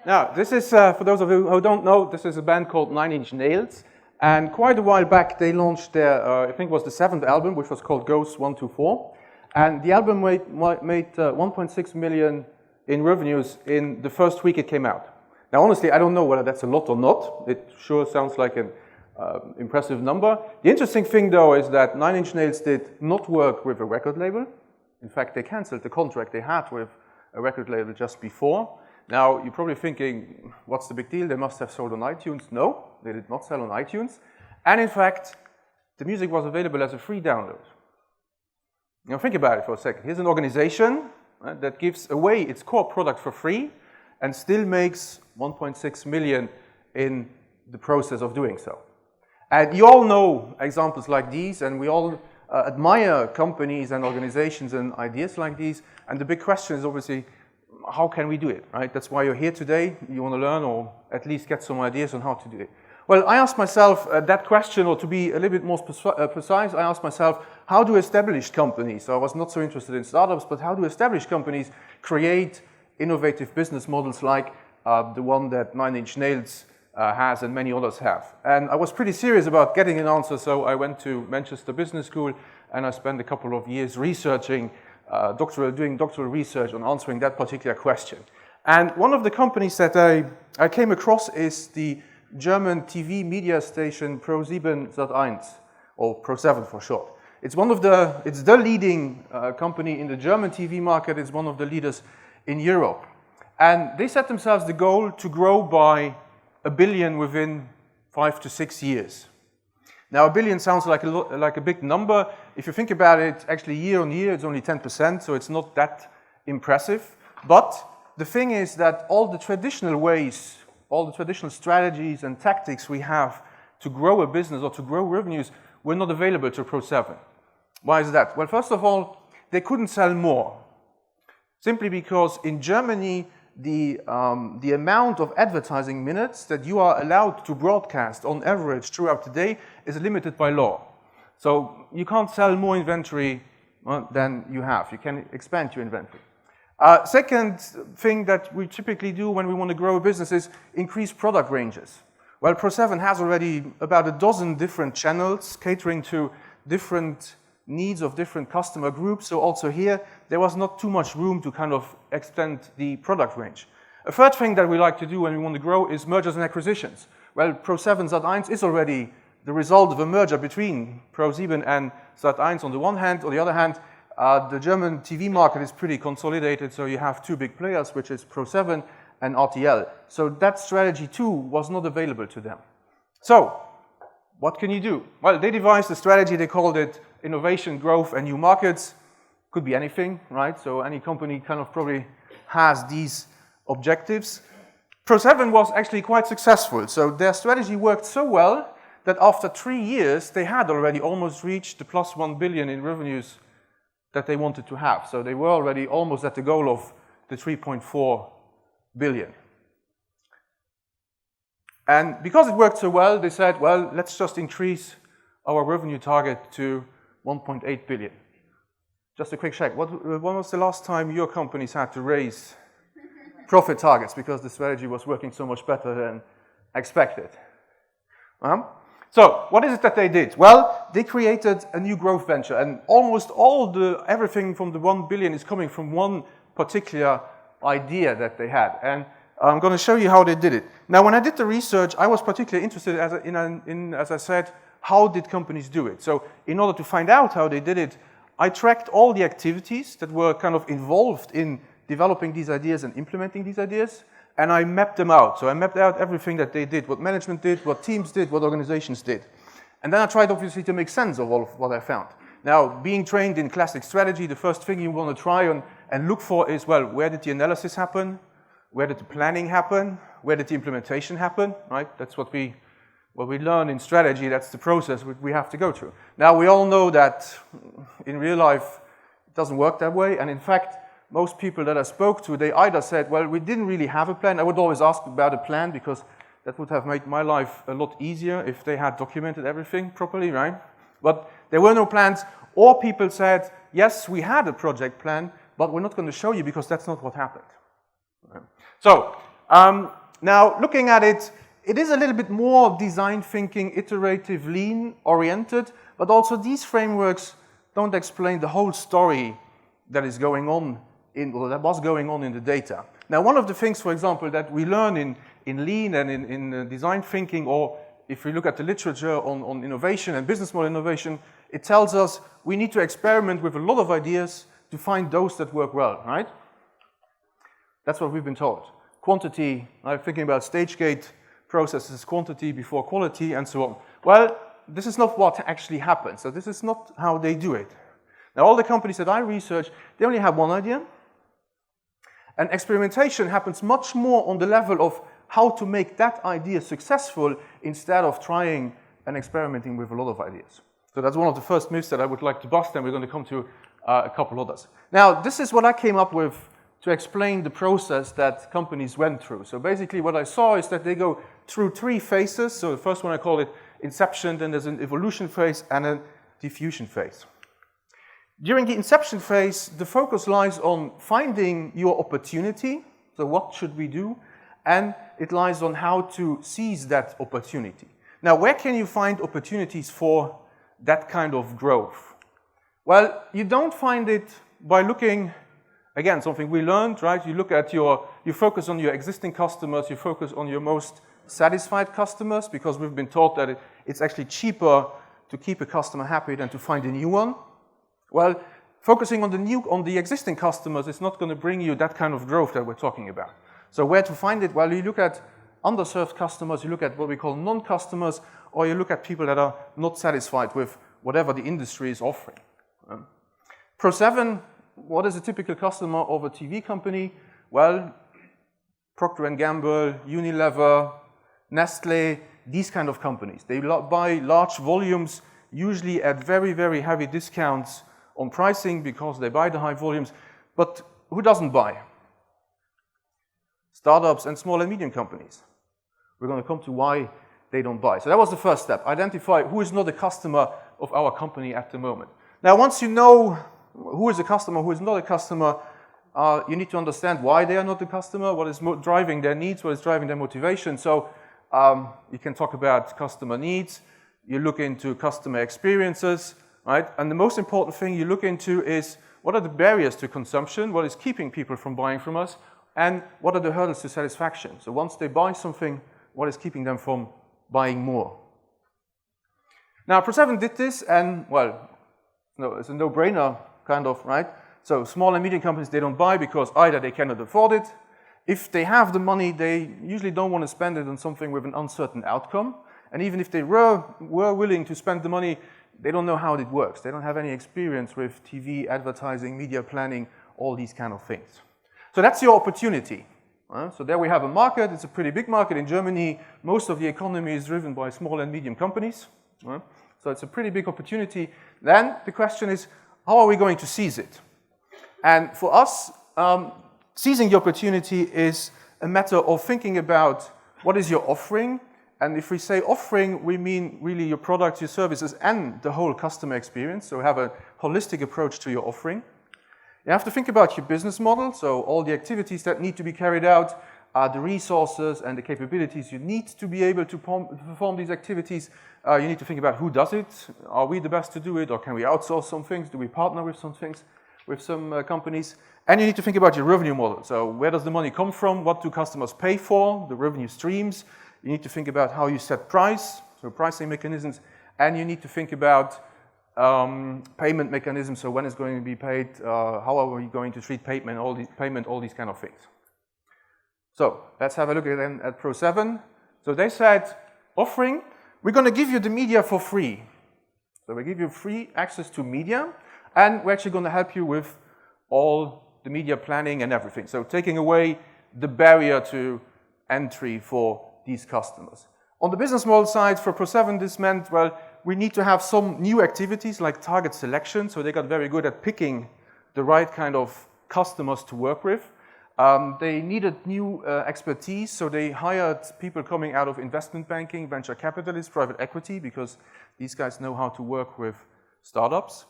Now, this is, for those of you who don't know, this is a band called Nine Inch Nails. And quite a while back, they launched their, I think it was the 7th album, which was called Ghost 124. And the album made 1.6 million in revenues in the first week it came out. Now, honestly, I don't know whether that's a lot or not. It sure sounds like an impressive number. The interesting thing, though, is that Nine Inch Nails did not work with a record label. In fact, they canceled the contract they had with a record label just before. Now, you're probably thinking, what's the big deal? They must have sold on iTunes. No, they did not sell on iTunes. And in fact, the music was available as a free download. Now, think about it for a second. Here's an organization that gives away its core product for free and still makes 1.6 million in the process of doing so. And you all know examples like these, and we all admire companies and organizations and ideas like these. And the big question is obviously, how can we do it, right? That's why you're here today. You want to learn or at least get some ideas on how to do it. Well, I asked myself that question, or to be a little bit more precise, I asked myself, how do established companies, so I was not so interested in startups, but how do established companies create innovative business models like the one that Nine Inch Nails has and many others have? And I was pretty serious about getting an answer, so I went to Manchester Business School and I spent a couple of years researching doing doctoral research on answering that particular question. And one of the companies that I came across is the German TV media station Pro7 Sat.1, or Pro7 for short. It's the leading company in the German TV market. It's one of the leaders in Europe. And they set themselves the goal to grow by 1 billion within 5 to 6 years. Now, 1 billion sounds like a big number. If you think about it, actually year on year, it's only 10%, so it's not that impressive. But the thing is that all the traditional ways, all the traditional strategies and tactics we have to grow a business or to grow revenues were not available to Pro7. Why is that? Well, first of all, they couldn't sell more. Simply because in Germany, the amount of advertising minutes that you are allowed to broadcast on average throughout the day is limited by law. So you can't sell more inventory than you have. You can expand your inventory. Second thing that we typically do when we want to grow a business is increase product ranges. Well, Pro7 has already about a dozen different channels catering to different needs of different customer groups. So also here, there was not too much room to kind of extend the product range. A third thing that we like to do when we want to grow is mergers and acquisitions. Well, Pro7 Sat.1 is already the result of a merger between Pro7 and Sat.1 on the one hand. On the other hand, the German TV market is pretty consolidated, so you have two big players, which is Pro7 and RTL. So that strategy too was not available to them. So what can you do? Well, they devised a strategy, they called it innovation, growth, and new markets. Could be anything, right? So any company kind of probably has these objectives. Pro7 was actually quite successful. So their strategy worked so well that after 3 years, they had already almost reached the plus 1 billion in revenues that they wanted to have. So they were already almost at the goal of the 3.4 billion. And because it worked so well, they said, well, let's just increase our revenue target to 1.8 billion. Just a quick check. When was the last time your companies had to raise profit targets because the strategy was working so much better than expected? So what is it that they did? Well, they created a new growth venture, and almost everything from the 1 billion is coming from one particular idea that they had. And I'm going to show you how they did it. Now, when I did the research, I was particularly interested, as I said, how did companies do it? So in order to find out how they did it, I tracked all the activities that were kind of involved in developing these ideas and implementing these ideas, and I mapped them out. So I mapped out everything that they did, what management did, what teams did, what organizations did. And then I tried, obviously, to make sense of all of what I found. Now, being trained in classic strategy, the first thing you want to try and look for is, well, where did the analysis happen? Where did the planning happen? Where did the implementation happen? Right? That's what we learn in strategy. That's the process we have to go through. Now, we all know that in real life, it doesn't work that way. And in fact, most people that I spoke to, they either said, well, we didn't really have a plan. I would always ask about a plan because that would have made my life a lot easier if they had documented everything properly, right? But there were no plans. Or people said, yes, we had a project plan, but we're not going to show you because that's not what happened. So Now, looking at it, it is a little bit more design thinking, iterative, lean oriented, but also these frameworks don't explain the whole story that is going on or that was going on in the data. Now, one of the things, for example, that we learn in lean and in design thinking, or if we look at the literature on innovation and business model innovation, it tells us we need to experiment with a lot of ideas to find those that work well, right? That's what we've been told. Quantity, I'm thinking about stage gate processes, quantity before quality, and so on. Well, this is not what actually happens. So this is not how they do it. Now, all the companies that I research, they only have one idea. And experimentation happens much more on the level of how to make that idea successful instead of trying and experimenting with a lot of ideas. So that's one of the first myths that I would like to bust, and we're going to come to a couple others. Now, this is what I came up with to explain the process that companies went through. So basically what I saw is that they go through 3 phases. So the first one I call it inception, then there's an evolution phase and a diffusion phase. During the inception phase, the focus lies on finding your opportunity. So what should we do? And it lies on how to seize that opportunity. Now, where can you find opportunities for that kind of growth? Well, you don't find it by looking, again, something we learned, right? You look at you focus on your existing customers, you focus on your most satisfied customers, because we've been taught that it's actually cheaper to keep a customer happy than to find a new one. Well, focusing on the existing customers is not going to bring you that kind of growth that we're talking about. So where to find it? Well, you look at underserved customers, you look at what we call non-customers, or you look at people that are not satisfied with whatever the industry is offering. Pro7, what is a typical customer of a TV company? Well, Procter & Gamble, Unilever, Nestle, these kind of companies. They buy large volumes, usually at very, very heavy discounts on pricing because they buy the high volumes. But who doesn't buy? Startups and small and medium companies. We're going to come to why they don't buy. So that was the first step. Identify who is not a customer of our company at the moment. Now, once you know who is a customer, who is not a customer, you need to understand why they are not a customer, what is driving their needs, what is driving their motivation. So you can talk about customer needs, you look into customer experiences, right? And the most important thing you look into is what are the barriers to consumption, what is keeping people from buying from us, and what are the hurdles to satisfaction. So once they buy something, what is keeping them from buying more? Now, Pro7 did this, and, well, no, it's a no-brainer, kind of, right? So small and medium companies, they don't buy because either they cannot afford it. If they have the money, they usually don't want to spend it on something with an uncertain outcome. And even if they were willing to spend the money, they don't know how it works. They don't have any experience with TV, advertising, media planning, all these kind of things. So that's your opportunity. So there we have a market. It's a pretty big market. In Germany, most of the economy is driven by small and medium companies. So it's a pretty big opportunity. Then the question is, how are we going to seize it? And for us, seizing the opportunity is a matter of thinking about what is your offering. And if we say offering, we mean really your products, your services, and the whole customer experience. So have a holistic approach to your offering. You have to think about your business model, so all the activities that need to be carried out, the resources and the capabilities you need to be able to perform these activities. You need to think about who does it. Are we the best to do it, or can we outsource some things? Do we partner with some things, with some companies? And you need to think about your revenue model. So where does the money come from? What do customers pay for? The revenue streams. You need to think about how you set price, so pricing mechanisms. And you need to think about payment mechanisms, so when it's going to be paid, how are we going to treat payment, all these kind of things. So let's have a look again at Pro7. So they said, offering, we're going to give you the media for free. So we give you free access to media, and we're actually going to help you with all the media planning and everything. So taking away the barrier to entry for these customers. On the business model side, for Pro7, this meant, well, we need to have some new activities like target selection. So they got very good at picking the right kind of customers to work with. They needed new expertise, so they hired people coming out of investment banking, venture capitalists, private equity, because these guys know how to work with startups.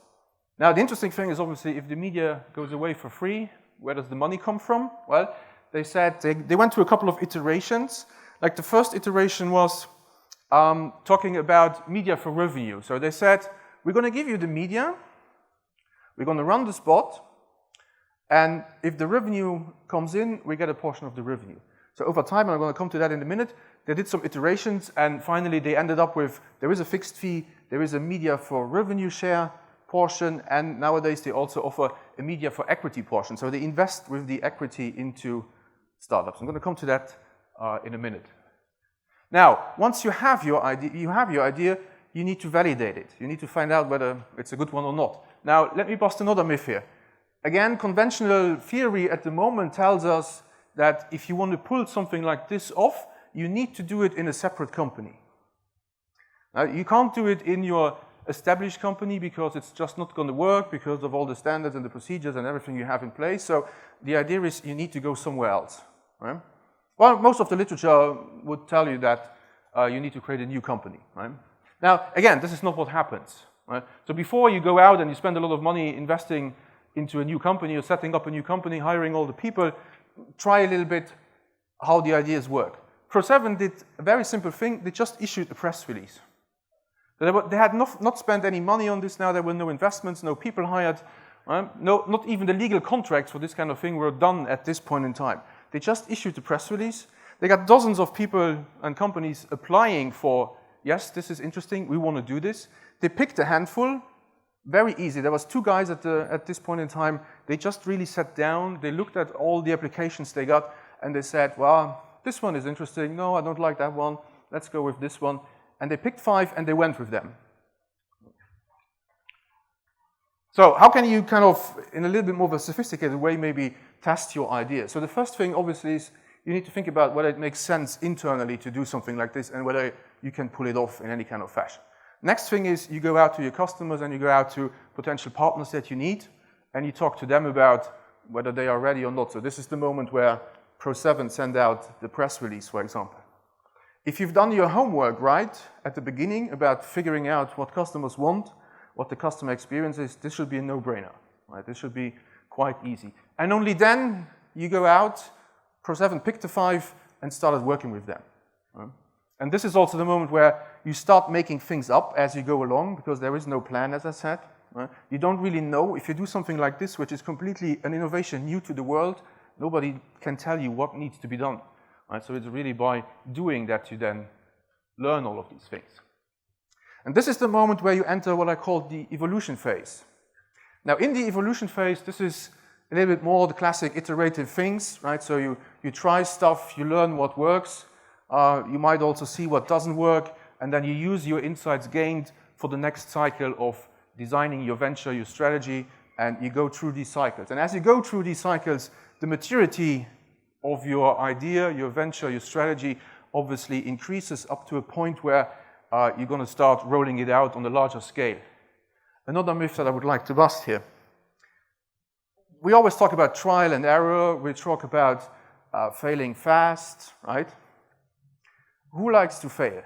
Now, the interesting thing is obviously if the media goes away for free, where does the money come from? Well, they said they went through a couple of iterations. Like the first iteration was talking about media for revenue. So they said, we're going to give you the media, we're going to run the spot, and if the revenue comes in, we get a portion of the revenue. So over time, and I'm going to come to that in a minute, they did some iterations, and finally they ended up with, there is a fixed fee, there is a media for revenue share portion, and nowadays they also offer a media for equity portion. So they invest with the equity into startups. I'm going to come to that in a minute. Now, once you have your idea, you need to validate it. You need to find out whether it's a good one or not. Now, let me bust another myth here. Again, conventional theory at the moment tells us that if you want to pull something like this off, you need to do it in a separate company. Now, you can't do it in your established company because it's just not going to work because of all the standards and the procedures and everything you have in place. So the idea is you need to go somewhere else. Right? Well, most of the literature would tell you that you need to create a new company. Right? Now, again, this is not what happens. Right? So before you go out and you spend a lot of money investing into a new company or setting up a new company, hiring all the people, try a little bit how the ideas work. Pro7 did a very simple thing. They just issued a press release. They had not spent any money on this now. There were no investments, no people hired. Right? Not even the legal contracts for this kind of thing were done at this point in time. They just issued a press release. They got dozens of people and companies applying for, yes, this is interesting, we want to do this. They picked a handful, very easy. There was 2 guys at this point in time. They just really sat down, they looked at all the applications they got, and they said, well, this one is interesting. No, I don't like that one. Let's go with this one. And they picked 5 and they went with them. So how can you kind of, in a little bit more of a sophisticated way, maybe test your idea? So the first thing, obviously, is you need to think about whether it makes sense internally to do something like this and whether you can pull it off in any kind of fashion. Next thing is you go out to your customers and you go out to potential partners that you need and you talk to them about whether they are ready or not. So this is the moment where Pro7 send out the press release, for example. If you've done your homework right at the beginning about figuring out what customers want, what the customer experience is, this should be a no-brainer. Right? This should be quite easy. And only then you go out, Pro7 picked the 5 and started working with them. Right? And this is also the moment where you start making things up as you go along because there is no plan, as I said. Right? You don't really know. If you do something like this, which is completely an innovation new to the world, nobody can tell you what needs to be done. Right? So it's really by doing that you then learn all of these things. And this is the moment where you enter what I call the evolution phase. Now, in the evolution phase, this is a little bit more the classic iterative things, right? So you try stuff, you learn what works, you might also see what doesn't work, and then you use your insights gained for the next cycle of designing your venture, your strategy, and you go through these cycles. And as you go through these cycles, the maturity of your idea, your venture, your strategy obviously increases up to a point where you're going to start rolling it out on a larger scale. Another myth that I would like to bust here. We always talk about trial and error. We talk about failing fast, right? Who likes to fail?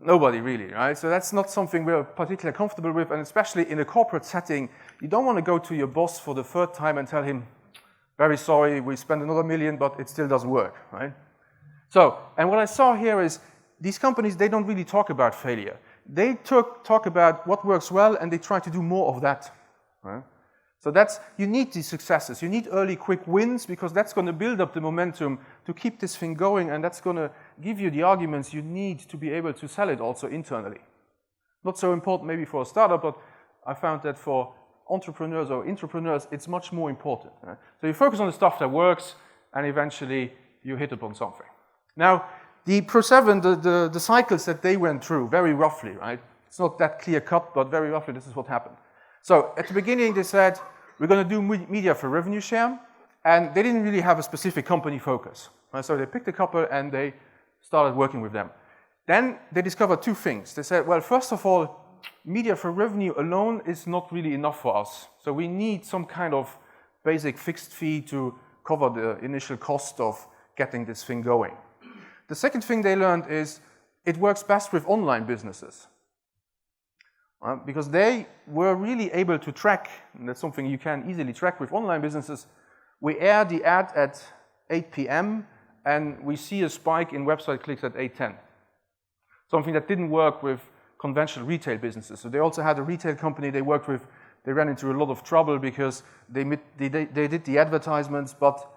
Nobody really, right? So that's not something we're particularly comfortable with, and especially in a corporate setting, you don't want to go to your boss for the 3rd time and tell him, very sorry, we spent another $1 million, but it still doesn't work, right? So, and what I saw here is these companies, they don't really talk about failure. They talk about what works well, and they try to do more of that, right? So you need these successes. You need early quick wins because that's going to build up the momentum to keep this thing going, and that's going to give you the arguments you need to be able to sell it also internally. Not so important maybe for a startup, but I found that for entrepreneurs or intrapreneurs, it's much more important. Right? So you focus on the stuff that works, and eventually you hit upon something. Now, the Pro7, the cycles that they went through, very roughly, right? It's not that clear cut, but very roughly this is what happened. So at the beginning they said, we're going to do media for revenue share, and they didn't really have a specific company focus. Right? So they picked a couple and they started working with them. Then they discovered 2 things. They said, well, first of all, media for revenue alone is not really enough for us. So we need some kind of basic fixed fee to cover the initial cost of getting this thing going. The second thing they learned is it works best with online businesses. Because they were really able to track, and that's something you can easily track with online businesses, We air the ad at 8 p.m. and we see a spike in website clicks at 8:10. Something that didn't work with conventional retail businesses. So they also had a retail company they worked with. They ran into a lot of trouble because they did the advertisements, but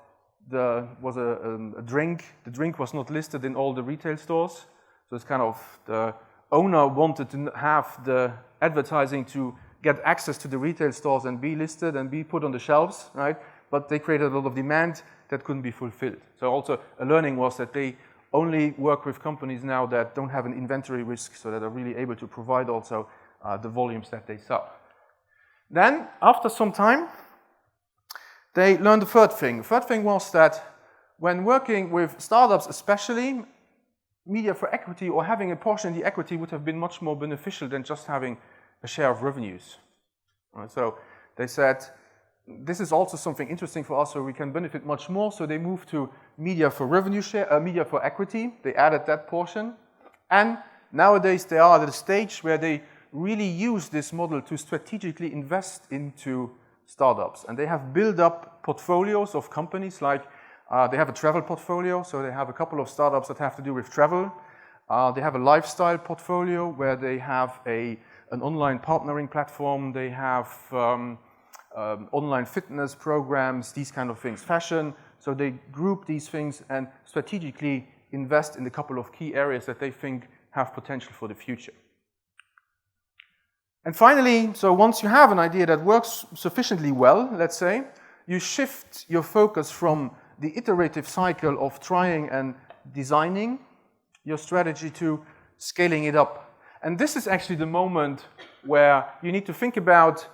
there was a drink. The drink was not listed in all the retail stores. So it's kind of the owner wanted to have the advertising to get access to the retail stores and be listed and be put on the shelves, right? But they created a lot of demand that couldn't be fulfilled. So also a learning was that they only work with companies now that don't have an inventory risk, so that are really able to provide also the volumes that they sell. Then, after some time, they learned the third thing. The third thing was that when working with startups especially, media for equity or having a portion in the equity would have been much more beneficial than just having a share of revenues. Right, so they said, this is also something interesting for us, so we can benefit much more. So they moved to media for revenue share, media for equity. They added that portion. And nowadays they are at a stage where they really use this model to strategically invest into startups. And they have built up portfolios of companies like they have a travel portfolio, so they have a couple of startups that have to do with travel. They have a lifestyle portfolio where they have an online partnering platform. They have online fitness programs, these kind of things, fashion. So they group these things and strategically invest in a couple of key areas that they think have potential for the future. And finally, so once you have an idea that works sufficiently well, let's say, you shift your focus from the iterative cycle of trying and designing your strategy to scaling it up. And this is actually the moment where you need to think about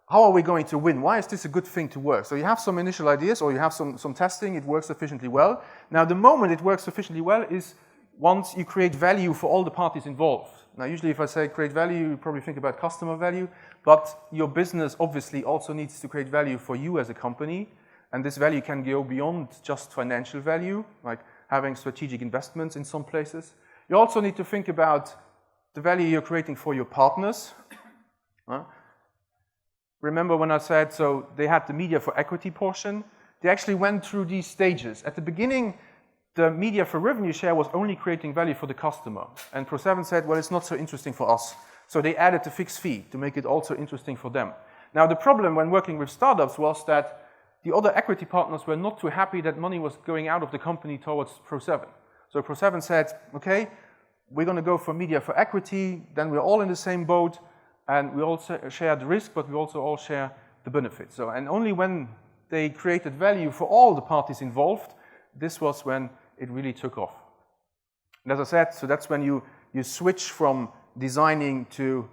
how are we going to win? Why is this a good thing to work? So you have some initial ideas or you have some testing, it works sufficiently well. Now the moment it works sufficiently well is once you create value for all the parties involved. Now usually if I say create value, you probably think about customer value, but your business obviously also needs to create value for you as a company. And this value can go beyond just financial value, like having strategic investments in some places. You also need to think about the value you're creating for your partners. Remember when I said, so they had the media for equity portion, they actually went through these stages. At the beginning, the media for revenue share was only creating value for the customer. And Pro7 said, well, it's not so interesting for us. So they added the fixed fee to make it also interesting for them. Now, the problem when working with startups was that the other equity partners were not too happy that money was going out of the company towards Pro7. So Pro7 said, okay, we're going to go for media for equity, then we're all in the same boat, and we all share the risk, but we also all share the benefits. So, and only when they created value for all the parties involved, this was when it really took off. And as I said, so that's when you switch from designing to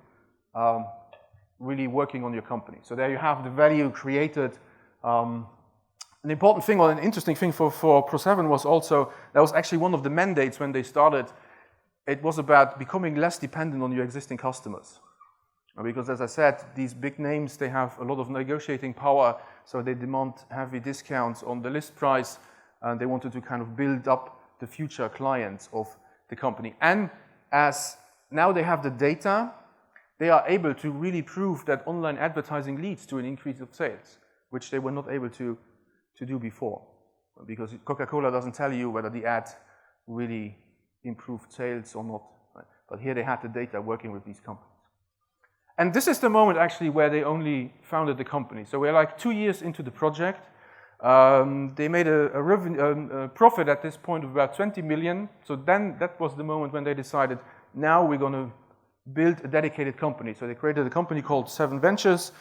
really working on your company. So there you have the value created. An important thing or an interesting thing for Pro7 was also, that was actually one of the mandates when they started. It was about becoming less dependent on your existing customers. Because as I said, these big names, they have a lot of negotiating power, so they demand heavy discounts on the list price, and they wanted to kind of build up the future clients of the company. And as now they have the data, they are able to really prove that online advertising leads to an increase of sales, which they were not able to do before. Because Coca-Cola doesn't tell you whether the ad really improved sales or not. Right? But here they had the data working with these companies. And this is the moment actually where they only founded the company. So we're like 2 years into the project. They made a profit at this point of about 20 million. So then that was the moment when they decided, now we're going to build a dedicated company. So they created a company called 7 Ventures.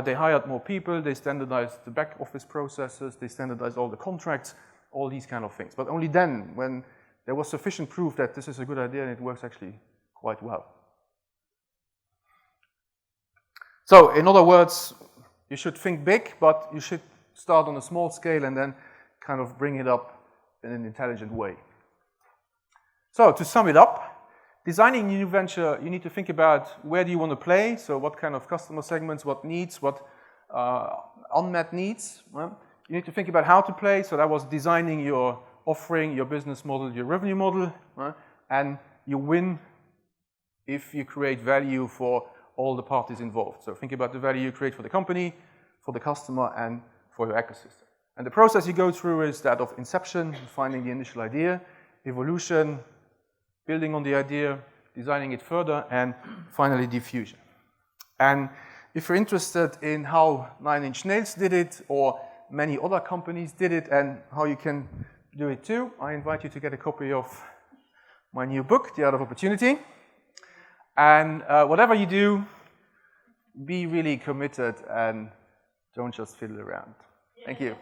They hired more people. They standardized the back office processes. They standardized all the contracts, all these kind of things. But only then, when there was sufficient proof that this is a good idea and it works actually quite well. So, in other words, you should think big, but you should start on a small scale and then kind of bring it up in an intelligent way. So, to sum it up, designing a new venture, you need to think about where do you want to play, so what kind of customer segments, what needs, what unmet needs. Well, you need to think about how to play, so that was designing your offering, your business model, your revenue model, and you win if you create value for all the parties involved. So think about the value you create for the company, for the customer, and for your ecosystem. And the process you go through is that of inception, finding the initial idea, evolution, building on the idea, designing it further, and finally diffusion. And if you're interested in how 9 Inch Nails did it, or many other companies did it, and how you can do it too, I invite you to get a copy of my new book, The Art of Opportunity. And whatever you do, be really committed and don't just fiddle around. Thank you.